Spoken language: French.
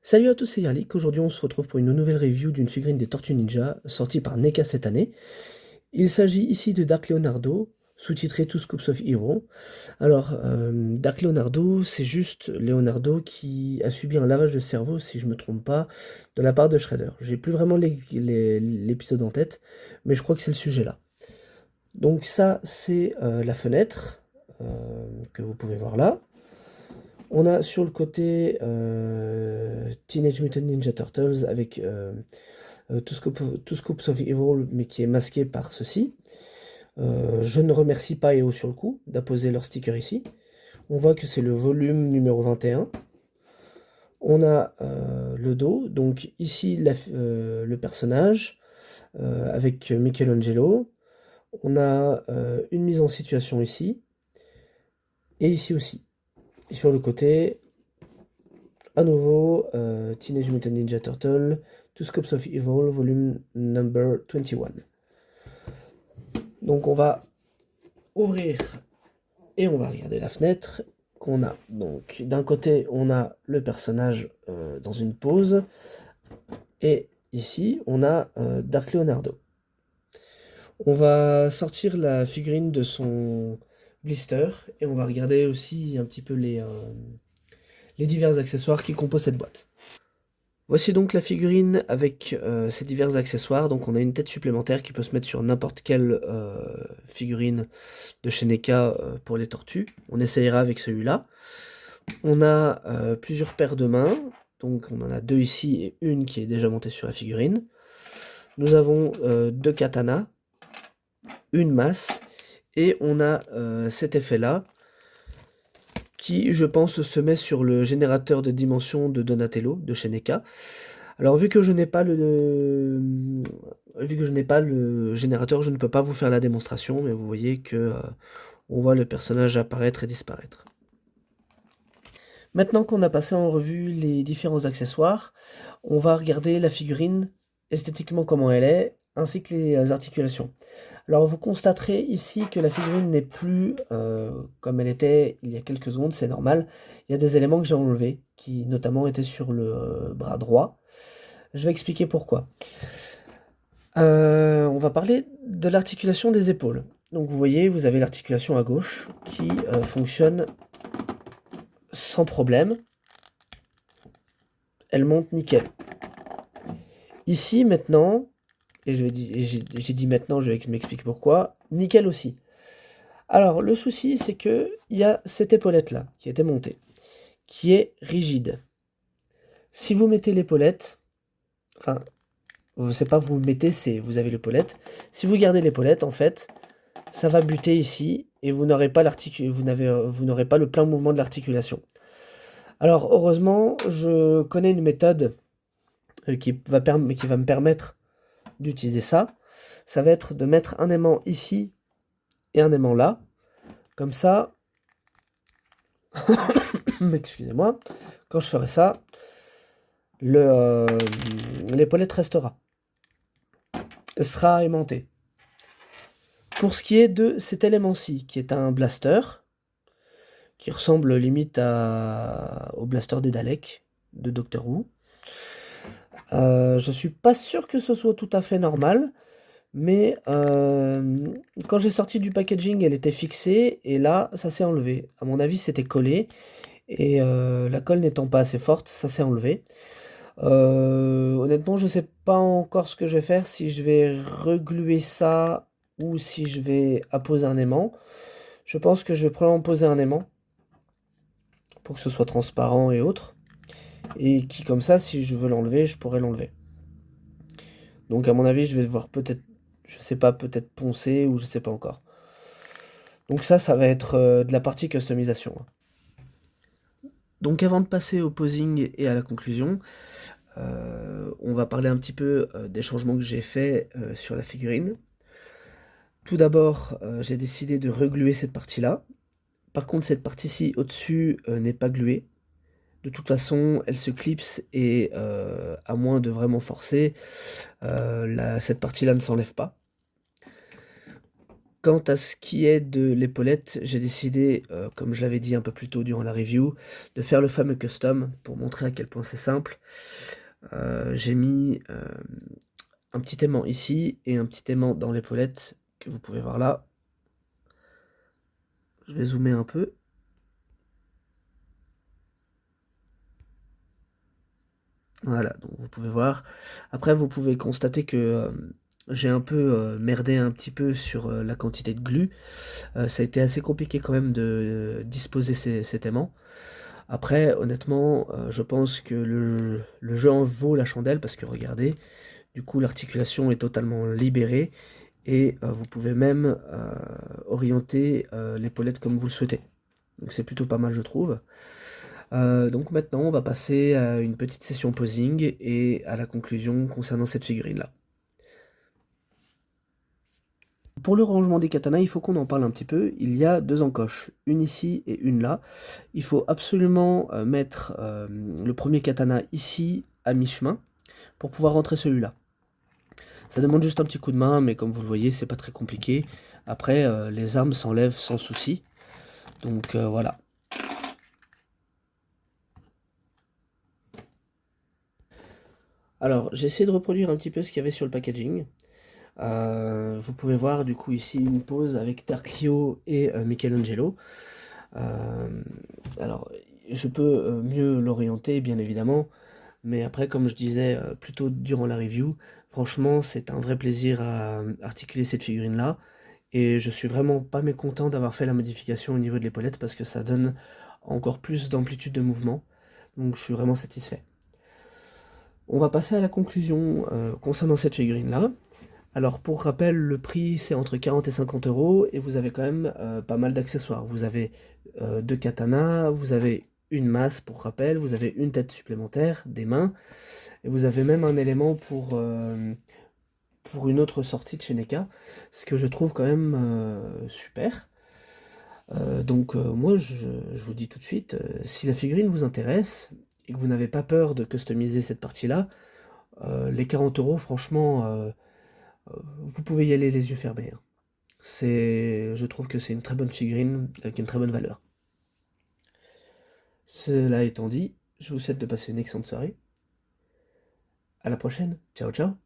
Salut à tous, c'est Yarlik. Aujourd'hui, on se retrouve pour une nouvelle review d'une figurine des Tortues Ninja sortie par NECA cette année. Il s'agit ici de Dark Leonardo, sous-titré Two Scoops of Evil. Alors, Dark Leonardo, c'est juste Leonardo qui a subi un lavage de cerveau, si je me trompe pas, de la part de Shredder. J'ai plus vraiment l'épisode en tête, mais je crois que c'est le sujet là. Donc ça, c'est la fenêtre que vous pouvez voir là. On a sur le côté Teenage Mutant Ninja Turtles avec Two Scoops of Evil, mais qui est masqué par ceci. Je ne remercie pas EO sur le coup d'apposer leur sticker ici. On voit que c'est le volume numéro 21. On a le dos, donc ici le personnage avec Michelangelo. On a une mise en situation ici, et ici aussi. Et sur le côté, à nouveau, Teenage Mutant Ninja Turtle, Two Scopes of Evil, volume number 21. Donc on va ouvrir et on va regarder la fenêtre qu'on a. Donc d'un côté, on a le personnage dans une pose, et ici, on a Dark Leonardo. On va sortir la figurine de son blister, et on va regarder aussi un petit peu les divers accessoires qui composent cette boîte. Voici donc la figurine avec ses divers accessoires. Donc on a une tête supplémentaire qui peut se mettre sur n'importe quelle figurine de chez NECA pour les tortues. On essayera avec celui-là. On a plusieurs paires de mains. Donc on en a deux ici et une qui est déjà montée sur la figurine. Nous avons deux katanas, une masse, et on a cet effet-là qui, je pense, se met sur le générateur de dimensions de Donatello de chez NECA. Alors vu que je n'ai pas le générateur, je ne peux pas vous faire la démonstration, mais vous voyez que on voit le personnage apparaître et disparaître. Maintenant qu'on a passé en revue les différents accessoires, on va regarder la figurine esthétiquement comment elle est, ainsi que les articulations. Alors vous constaterez ici que la figurine n'est plus comme elle était il y a quelques secondes, c'est normal. Il y a des éléments que j'ai enlevés, qui notamment étaient sur le bras droit. Je vais expliquer pourquoi. On va parler de l'articulation des épaules. Donc vous voyez, vous avez l'articulation à gauche qui fonctionne sans problème. Elle monte nickel. Ici maintenant, et j'ai dit maintenant, je vais m'expliquer pourquoi, nickel aussi. Alors le souci c'est que il y a cette épaulette là qui était montée, qui est rigide. Si vous mettez l'épaulette, enfin, c'est pas vous mettez, c'est vous avez l'épaulette. Si vous gardez l'épaulette, en fait, ça va buter ici et vous n'aurez pas le plein mouvement de l'articulation. Alors heureusement, je connais une méthode qui va me permettre d'utiliser ça. Ça va être de mettre un aimant ici et un aimant là. Comme ça, excusez-moi, quand je ferai ça, l'épaulette restera. Elle sera aimantée. Pour ce qui est de cet élément-ci, qui est un blaster, qui ressemble limite au blaster des Daleks de Doctor Who. Je suis pas sûr que ce soit tout à fait normal, mais quand j'ai sorti du packaging, elle était fixée, et là, ça s'est enlevé. À mon avis, c'était collé, et la colle n'étant pas assez forte, ça s'est enlevé. Honnêtement, je sais pas encore ce que je vais faire, si je vais regluer ça, ou si je vais apposer un aimant. Je pense que je vais probablement poser un aimant, pour que ce soit transparent et autres, et qui comme ça, si je veux l'enlever, je pourrais l'enlever. Donc à mon avis, je vais devoir peut-être, je sais pas, peut-être poncer, ou je sais pas encore. Donc ça va être de la partie customisation. Donc avant de passer au posing et à la conclusion, on va parler un petit peu des changements que j'ai faits sur la figurine. Tout d'abord, j'ai décidé de regluer cette partie-là. Par contre, cette partie-ci au-dessus n'est pas gluée. De toute façon, elle se clipse, et à moins de vraiment forcer, cette partie-là ne s'enlève pas. Quant à ce qui est de l'épaulette, j'ai décidé, comme je l'avais dit un peu plus tôt durant la review, de faire le fameux custom pour montrer à quel point c'est simple. J'ai mis, un petit aimant ici et un petit aimant dans l'épaulette que vous pouvez voir là. Je vais zoomer un peu. Voilà, donc vous pouvez voir. Après, vous pouvez constater que j'ai un peu merdé un petit peu sur la quantité de glu. Ça a été assez compliqué quand même de disposer cet aimant. Après, honnêtement, je pense que le jeu en vaut la chandelle parce que regardez, du coup l'articulation est totalement libérée et vous pouvez même orienter l'épaulette comme vous le souhaitez. Donc c'est plutôt pas mal je trouve. Donc maintenant on va passer à une petite session posing et à la conclusion concernant cette figurine-là. Pour le rangement des katanas, il faut qu'on en parle un petit peu. Il y a 2 encoches, une ici et une là. Il faut absolument mettre le premier katana ici à mi-chemin pour pouvoir rentrer celui-là. Ça demande juste un petit coup de main, mais comme vous le voyez, c'est pas très compliqué. Après, les armes s'enlèvent sans souci. Donc voilà. Alors, j'ai essayé de reproduire un petit peu ce qu'il y avait sur le packaging. Vous pouvez voir du coup ici une pose avec Darklio et Michelangelo. Alors, je peux mieux l'orienter, bien évidemment, mais après, comme je disais plus tôt durant la review, franchement, c'est un vrai plaisir à articuler cette figurine-là, et je suis vraiment pas mécontent d'avoir fait la modification au niveau de l'épaulette, parce que ça donne encore plus d'amplitude de mouvement, donc je suis vraiment satisfait. On va passer à la conclusion concernant cette figurine-là. Alors pour rappel, le prix c'est entre 40 et 50 euros et vous avez quand même pas mal d'accessoires. Vous avez 2 katanas, vous avez une masse pour rappel, vous avez une tête supplémentaire, des mains, et vous avez même un élément pour une autre sortie de chez NECA, ce que je trouve quand même super. Donc moi je vous dis tout de suite, si la figurine vous intéresse et que vous n'avez pas peur de customiser cette partie-là, les 40 euros franchement vous pouvez y aller les yeux fermés, hein. Je trouve que c'est une très bonne figurine avec une très bonne valeur. Cela étant dit, je vous souhaite de passer une excellente soirée. À la prochaine. Ciao ciao.